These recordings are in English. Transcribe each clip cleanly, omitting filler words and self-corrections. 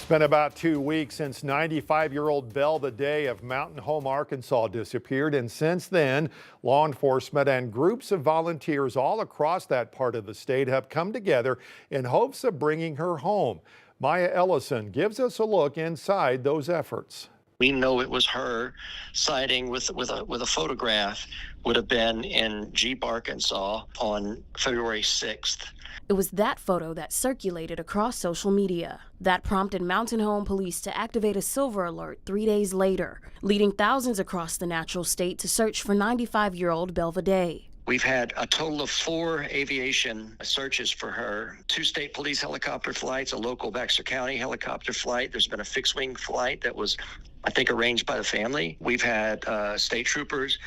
Been about 2 weeks since 95-year-old Belva Day of Mountain Home, Arkansas disappeared, and since then, law enforcement and groups of volunteers all across that part of the state have come together in hopes of bringing her home. Maya Ellison gives us a look inside those efforts. We know it was her. Sighting with a photograph would have been in Jeep, Arkansas on February 6th. It was that photo that circulated across social media. That prompted Mountain Home Police to activate a silver alert 3 days later, leading thousands across the natural state to search for 95-year-old Belva Day. We've had a total of 4 aviation searches for her, 2 state police helicopter flights, a local Baxter County helicopter flight. There's been a fixed-wing flight that was, I think, arranged by the family. We've had state troopers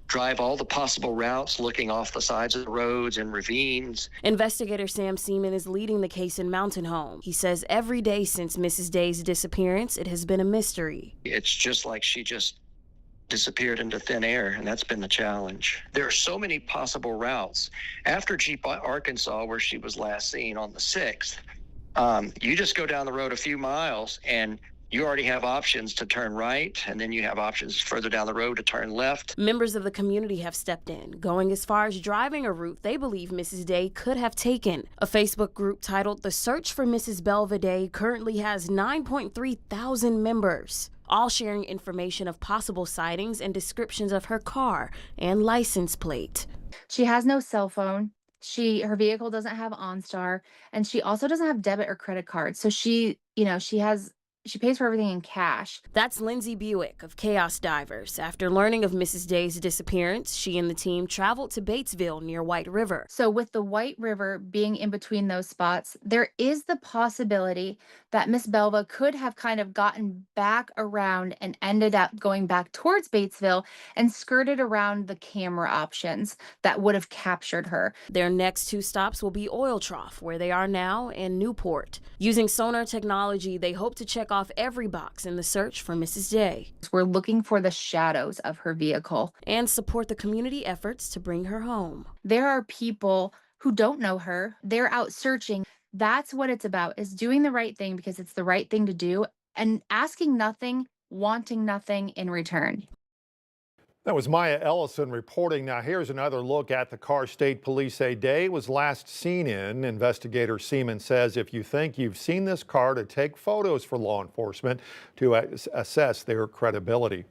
drive all the possible routes, looking off the sides of the roads and ravines. Investigator Sam Seaman is leading the case in Mountain Home. He says every day since Mrs. Day's disappearance, it has been a mystery. It's just like she just disappeared into thin air, and that's been the challenge. There are so many possible routes. After Jeep, Arkansas, where she was last seen on the 6th, you just go down the road a few miles and you already have options to turn right, and then you have options further down the road to turn left. Members of the community have stepped in, going as far as driving a route they believe Mrs. Day could have taken. A Facebook group titled The Search for Mrs. Belva Day currently has 9.3 thousand members, all sharing information of possible sightings and descriptions of her car and license plate. She has no cell phone. Her vehicle doesn't have OnStar, and she also doesn't have debit or credit cards. So she pays for everything in cash. That's Lindsay Buick of Chaos Divers. After learning of Mrs. Day's disappearance, she and the team traveled to Batesville near White River. So with the White River being in between those spots, there is the possibility that Miss Belva could have kind of gotten back around and ended up going back towards Batesville and skirted around the camera options that would have captured her. Their next 2 stops will be Oil Trough, where they are now, and Newport. Using sonar technology, they hope to check off every box in the search for Mrs. Day. We're looking for the shadows of her vehicle and support the community efforts to bring her home. There are people who don't know her. They're out searching. That's what it's about, is doing the right thing because it's the right thing to do and asking nothing, wanting nothing in return. That was Maya Ellison reporting. Now here's another look at the car state police say Day was last seen in. Investigator Seaman says if you think you've seen this car, to take photos for law enforcement to assess their credibility.